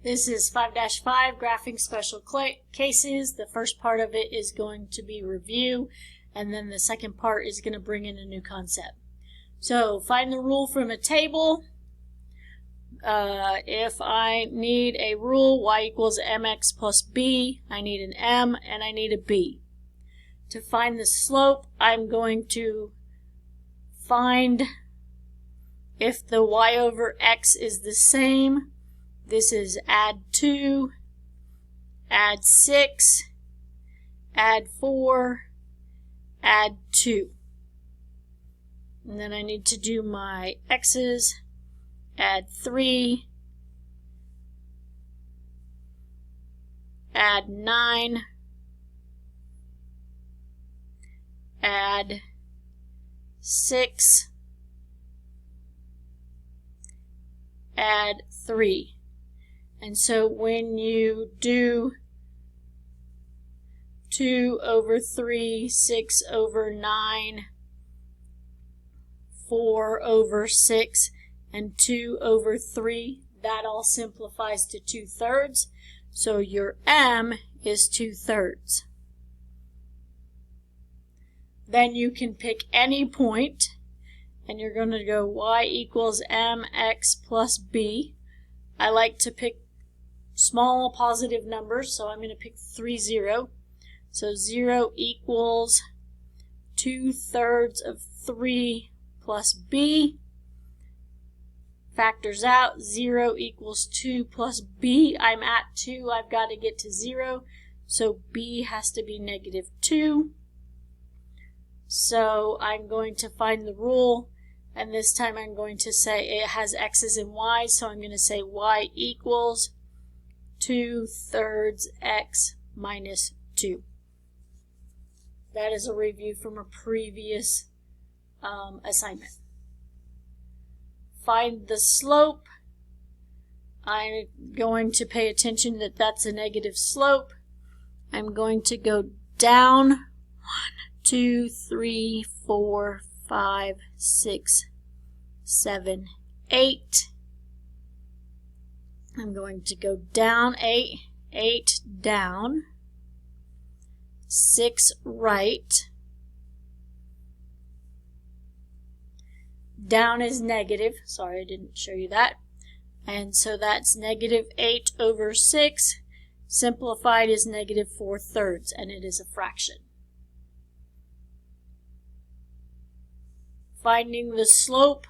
This is 5-5, graphing special cases. The first part of it is going to be review, and then the second part is going to bring in a new concept. So find the rule from a table. If I need a rule, y equals mx plus b, I need an m and I need a b. To find the slope, I'm going to find if the y over x is the same. This is add 2, add 6, add 4, add 2. And then I need to do my x's, add 3, add 9, add 6, add 3. And so when you do 2 over 3, 6 over 9, 4 over 6, and 2 over 3, that all simplifies to 2/3. So your m is 2/3. Then you can pick any point, and you're going to go y equals mx plus b. I like to pick small positive numbers, so I'm going to pick 3, 0. So 0 equals 2/3 of 3 plus b. Factors out, 0 equals 2 plus b. I'm at 2, I've got to get to 0, so b has to be -2. So I'm going to find the rule, and this time I'm going to say it has x's and y's, so I'm going to say y equals 2/3 x minus 2. That is a review from a previous assignment. Find the slope. I'm going to pay attention that that's a negative slope. I'm going to go down 1, 2, 3, 4, 5, 6, 7, 8. I'm going to go down 8, 8 down, 6 right. Down is negative. Sorry, I didn't show you that. And so that's -8 over 6. Simplified is -4/3, and it is a fraction. Finding the slope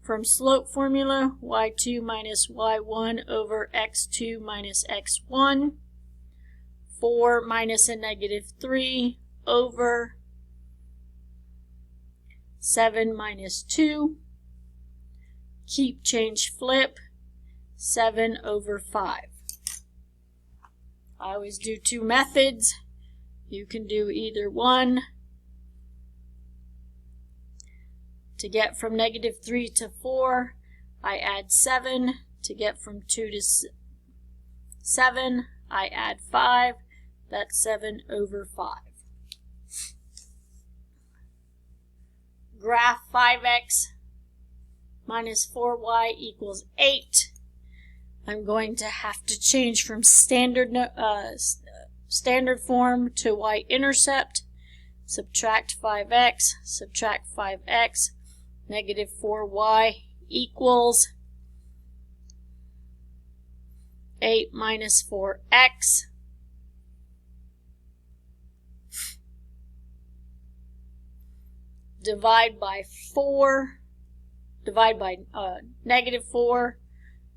from slope formula, y2 minus y1 over x2 minus x1. 4 minus a -3 over 7 minus 2. Keep, change, flip. 7 over 5. I always do 2 methods. You can do either one. To get from -3 to 4, I add 7. To get from 2 to 7, I add 5. That's 7 over 5. Graph 5x minus 4y equals 8. I'm going to have to change from standard form to y-intercept. Subtract 5x, subtract 5x, -4y equals 8 minus 4x. Divide by 4, divide by -4,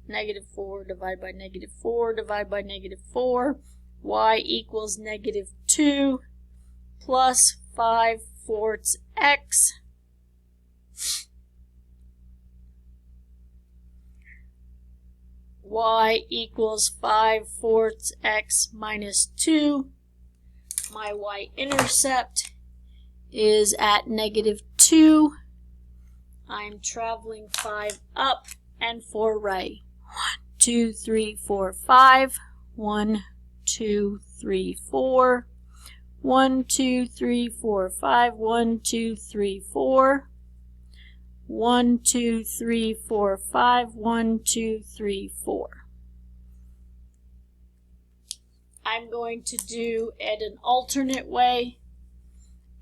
-4, divide by -4, divide by -4, y equals -2 plus 5/4 x. Y equals 5/4 x minus 2. My y-intercept is at -2. I'm traveling 5 up and 4 right. 1, 2, 3, 4, 5. 1, 2, 3, 4. 1, 2, 3, 4, 5. 1, 2, 3, 4. 1, 2, 3, 4, 5, 1, 2, 3, 4. I'm going to do it an alternate way.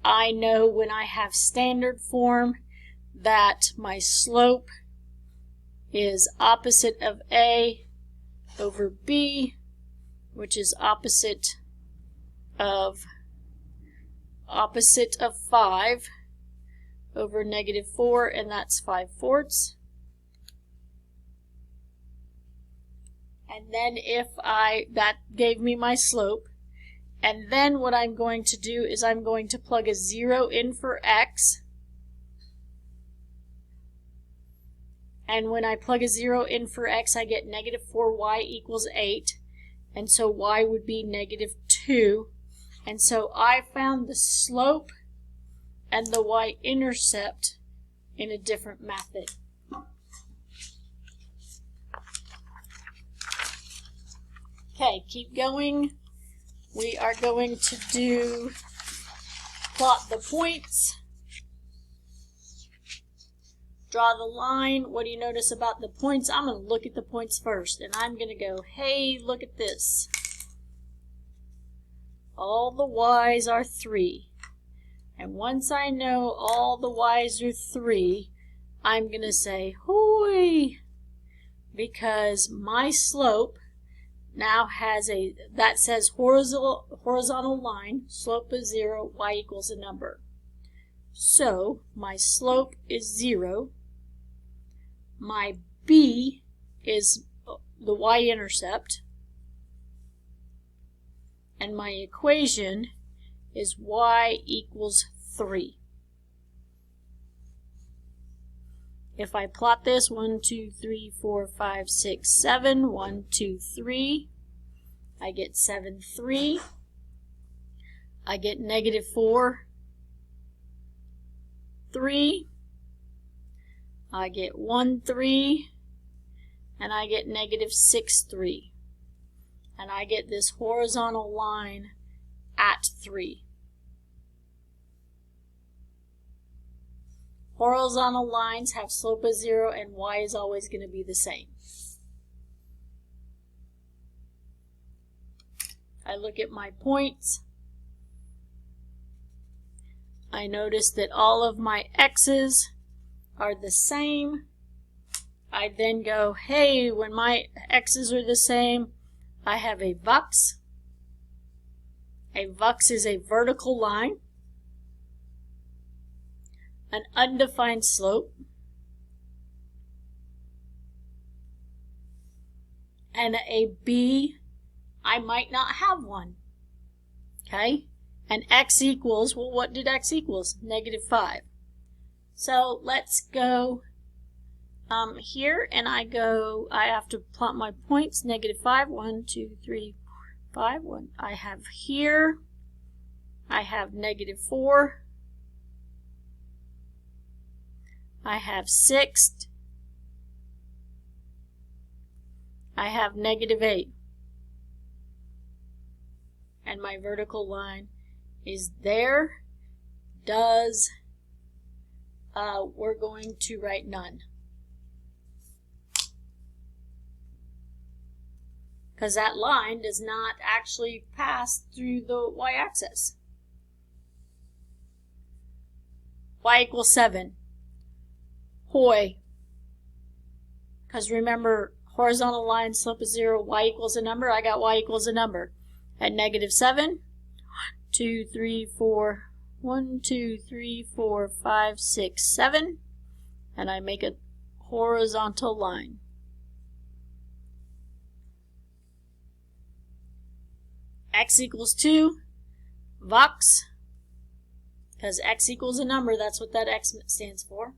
I know when I have standard form that my slope is opposite of A over B, which is opposite of 5 over -4, and that's 5/4. And then that gave me my slope. And then what I'm going to do is I'm going to plug a 0 in for x. And when I plug a 0 in for x, I get -4y equals 8. And so y would be -2. And so I found the slope and the y-intercept in a different method. Okay, keep going. We are going to plot the points. Draw the line. What do you notice about the points? I'm going to look at the points first, and I'm going to go, hey, look at this. All the y's are 3. And once I know all the y's are 3, I'm going to say, hooey, because my slope now has that says horizontal line, slope is 0, y equals a number. So my slope is 0. My b is the y-intercept. And my equation is y equals 3. If I plot this, 1, 2, 3, 4, 5, 6, 7, 1, 2, 3, I get 7, 3. I get -4, 3. I get 1, 3. And I get -6, 3. And I get this horizontal line at 3. Horizontal lines have slope of 0 and y is always going to be the same. I look at my points. I notice that all of my x's are the same. I then go, hey, when my x's are the same, I have a vux. A vux is a vertical line. An undefined slope, and a b, I might not have one. Okay? And x equals, well, what did x equals? -5. So let's go here, and I have to plot my points. -5, 1, 2, 3, 4, 5, 1. I have here, I have -4. I have 6. I have -8. And my vertical line is there. We're going to write none. Because that line does not actually pass through the y-axis. Y equals 7. Hoy. Because remember, horizontal line, slope is 0, y equals a number. I got y equals a number. At -7, 2, 3, 4, 1, 2, 3, 4, 5, 6, 7. And I make a horizontal line. X equals 2, vox, because x equals a number, that's what that x stands for.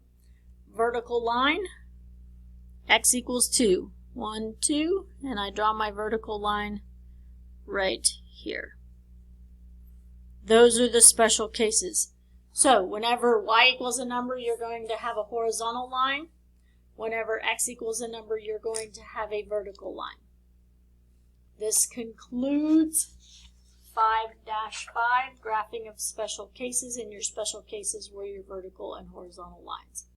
Vertical line, x equals 2. 1, 2, and I draw my vertical line right here. Those are the special cases. So whenever y equals a number, you're going to have a horizontal line. Whenever x equals a number, you're going to have a vertical line. This concludes 5-5, graphing of special cases, and your special cases were your vertical and horizontal lines.